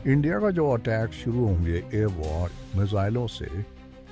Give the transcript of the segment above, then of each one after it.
India का जो attack शुरू होंगे एयर वॉर मिसाइलों से,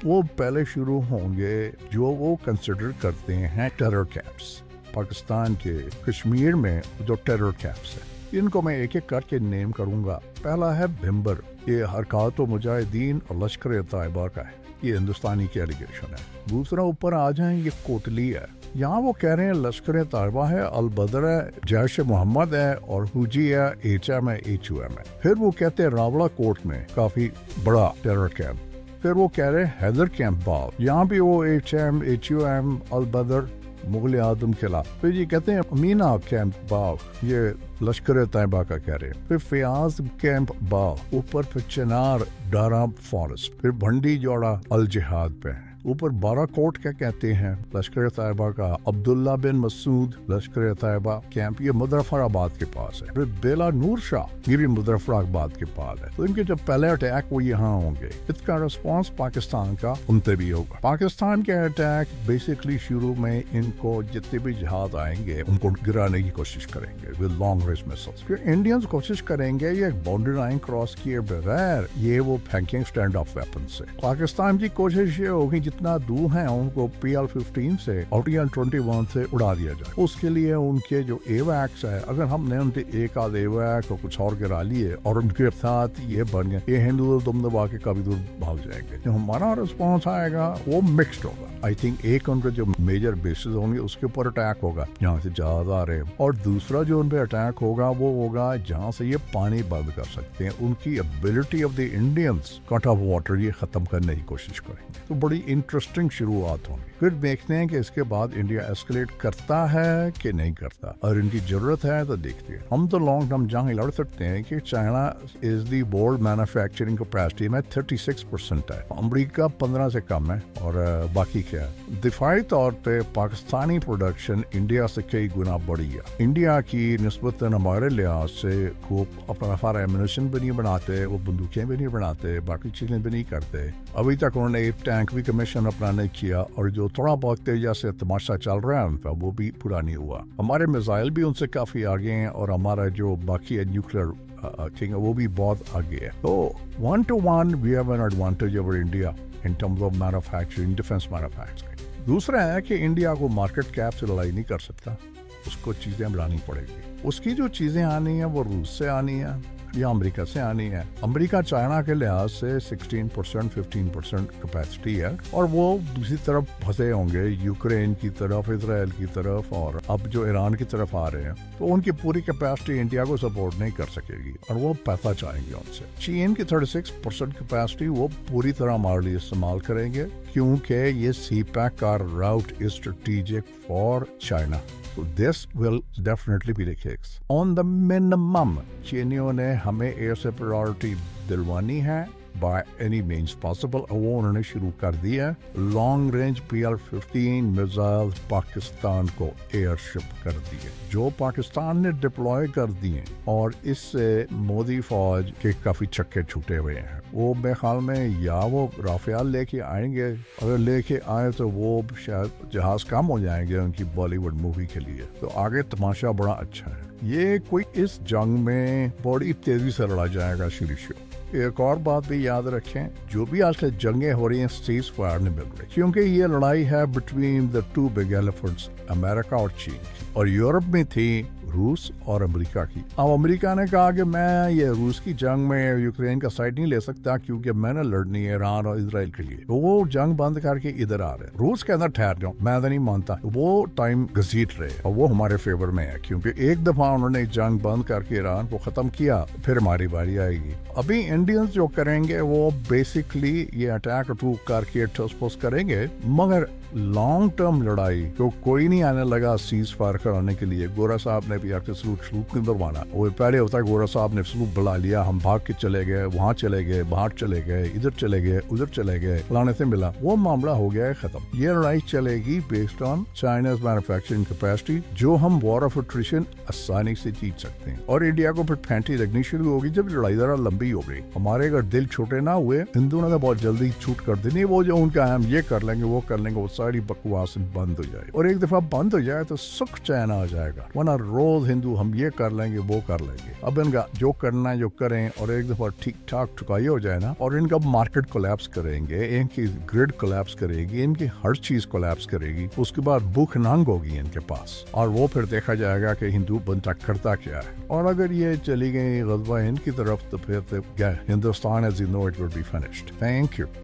वो पहले शुरू होंगे जो वो कंसिडर करते हैं टेरर कैंप्स। पाकिस्तान के कश्मीर में जो टेरर कैंप्स हैं, इनको मैं एक एक करके नेम करूंगा। पहला है भिम्बर, ये हरकत मुजाहिदीन और लश्कर तैयबा का है, ये हिंदुस्तानी की एलिगेशन है। दूसरा ऊपर आ जाए, ये कोटली है, यहाँ वो कह रहे हैं लश्कर तैयबा है, अल बदर है, जैश मोहम्मद है और हुजी है, HM है, HUM है। फिर वो कहते हैं रावला कोट में काफी बड़ा टेरर कैंप। फिर वो कह रहे हैं हैदर कैंप बाग, यहाँ भी वो HM, HUM, अल बदर, मुगल आदम किला। फिर ये कहते हैं अमीना कैंप बाग, ये लश्कर तैयबा का कह रहे हैं। फिर फयाज कैंप बाग, ऊपर फिर चिनार डारा फॉरेस्ट, फिर भंडी जोड़ा अल जिहाद पे है। ऊपर बारा कोट क्या कहते हैं लश्कर तैयबा का, अब्दुल्ला बिन मसूद लश्कर तैयबा कैंप, ये मुजफ्फराबाद के पास है। फिर बेला नूर शाह, ये भी मुजफ्फराबाद के पास है। तो इनके जब पहले अटैक वो यहाँ होंगे, इसका रिस्पॉन्स पाकिस्तान का उनसे भी होगा। पाकिस्तान के अटैक बेसिकली शुरू में इनको जितने भी जहाज आएंगे उनको गिराने की कोशिश करेंगे विद लॉन्ग रेंज मिसाइल्स। फिर इंडियंस कोशिश करेंगे ये बाउंड्री लाइन क्रॉस किए बगैर ये वो फेंकेंगे स्टैंड ऑफ वेपन से। पाकिस्तान की कोशिश ये होगी जितना दूर है उनको PL-15 से और TL-21 से उड़ा दिया जाए। उसके लिए उनके जो एवैक्स है, अगर हमने उनके एक आध एवैक को कुछ और गिरा लिए और उनके साथ ये बन गए, ये हिंदू दम दबा के कभी दूर भाग जाएंगे। जो हमारा रिस्पॉन्स आएगा वो मिक्स्ड होगा। आई थिंक एक उनके जो मेजर बेसिस होंगे उसके ऊपर अटैक होगा जहाँ से जहाज आ रहे हैं, और दूसरा जो उन पे अटैक होगा वो होगा जहाँ से ये पानी बंद कर सकते हैं। उनकी ability of the Indians cut off water ये खत्म करने की कोशिश करेंगे। तो बड़ी इंटरेस्टिंग शुरुआत होगी। फिर देखते हैं कि इसके बाद इंडिया एस्केलेट करता है कि नहीं करता, और इनकी जरूरत है तो देखते हैं। हम तो लॉन्ग टर्म जंग लड़ सकते हैं कि China is the world manufacturing capacity में 36% है, अमेरिका 15 से कम है, और बाकी क्या है। दिफाई तौर पे पाकिस्तानी प्रोडक्शन इंडिया से कई गुना बढ़ी है। इंडिया की निस्बतन हमारे लिहाज से वो अपना फायर एम्यूनिशन भी नहीं बनाते, वो बंदूकें भी नहीं बनाते, बाकी चीजें भी नहीं करते। अभी तक उन्होंने एक टैंक भी कमीशन अपना नहीं किया, और जो थोड़ा बहुत तेजा से तमाशा चल रहा है उनका वो भी पूरा नहीं हुआ। हमारे मिसाइल भी उनसे काफी आगे हैं, और हमारा जो बाकी है न्यूक्लियर थिंग वो भी बहुत आगे है। तो 1 to 1 we have an advantage over India in terms of manufacturing, defence manufacturing. दूसरा है कि इंडिया को मार्केट कैप से लड़ाई नहीं कर सकता, उसको चीजें लानी पड़ेगी। उसकी जो चीजें आनी है वो रूस से आनी है या अमेरिका से आनी है। अमेरिका चाइना के लिहाज से 16% 15% कैपेसिटी है, और वो दूसरी तरफ फंसे होंगे यूक्रेन की तरफ, इजराइल की तरफ, और अब जो ईरान की तरफ आ रहे हैं, तो उनकी पूरी कैपेसिटी इंडिया को सपोर्ट नहीं कर सकेगी और वो पैसा चाहेंगे उनसे। चीन की 36% कैपेसिटी वो पूरी तरह हमारे लिए इस्तेमाल करेंगे, क्योंकि ये CPEC का route is strategic for China. So this will definitely be the case. On the minimum, चीनियों ने हमें एयर से प्रायोरिटी दिलवानी है by any means possible, वो उन्होंने शुरू कर दिया। Long range PL-15 missile Pakistan को एयरशिप कर दिए, जो पाकिस्तान ने डिप्लॉय कर दिए, और इससे मोदी फौज के काफी चक्के छूटे हुए हैं। वो मेरे ख्याल में या वो राफेल लेके आएंगे, अगर लेके आए तो वो शायद जहाज कम हो जाएंगे उनकी बॉलीवुड मूवी के लिए। तो आगे तमाशा बड़ा अच्छा है। ये कोई इस जंग में बड़ी तेजी से लड़ा जाएगा शुरू। एक और बात भी याद रखें, जो भी आजकल जंगें हो रही हैं सीज फायर नहीं मिल रही, क्योंकि ये लड़ाई है between the two big elephants, America और चीन की। और यूरोप में थी रूस और अमेरिका की। अब अमेरिका ने कहा कि मैं ये रूस की जंग में यूक्रेन का साइड नहीं ले सकता, क्योंकि मैंने लड़नी है ईरान और इजराइल के लिए। तो वो जंग बंद करके इधर आ रहे हैं। रूस के अंदर ठहर जाओ, मैं तो नहीं मानता। वो टाइम घसीट रहे और वो हमारे फेवर में है, क्योंकि एक दफा उन्होंने जंग बंद करके ईरान को खत्म किया, फिर हमारी बारी आएगी। अभी इंडियंस जो करेंगे वो बेसिकली ये अटैक अटूक करके ठोस करेंगे, मगर लॉन्ग टर्म लड़ाई तो कोई नहीं आने लगा सीज फायर कराने के लिए। गोरा साहब ने भी आके सलूट नहीं बनवाना। वो पहले होता है गोरा साहब ने सलूट बुला लिया, हम भाग के चले गए, वहाँ चले गए, बाहर चले गए, इधर चले गए, उधर चले गए, लाने से मिला, वो मामला हो गया है खत्म। ये लड़ाई चलेगी based on China's manufacturing capacity, जो हम वॉर ऑफ अट्रिशन आसानी से जीत सकते हैं। और इंडिया को फिर फैंटी लगनी शुरू होगी जब लड़ाई जरा लंबी हो गई। हमारे अगर दिल छोटे ना हुए, हिंदुओं ने बहुत जल्दी छूट कर देनी, वो जो उनका हम ये कर लेंगे वो कर लेंगे, वो सारी बकवास बंद हो जाए। और एक दफा बंद हो जाए तो सुख चैन आ जाएगा, वरना रो ہندو ہم یہ کر لیں گے وہ کر لیں گے. اب ان کا جو کرنا ہے جو کریں, اور ایک دفعہ ٹھیک ٹھاک ٹھکائی ہو جائے نا, اور ان کا مارکیٹ کولیپس کریں گے, ان کی گریڈ کولیپس کرے گی, ان کی ہر چیز کولیپس کرے گی, اس کے بعد بھوک ننگ ہوگی ان کے پاس, اور وہ پھر دیکھا جائے گا کہ ہندو بنتا کرتا کیا ہے. اور اگر یہ چلی گئی غزوہ ہند کی طرف تو پھر Hindustan as you know it will be finished. Thank you.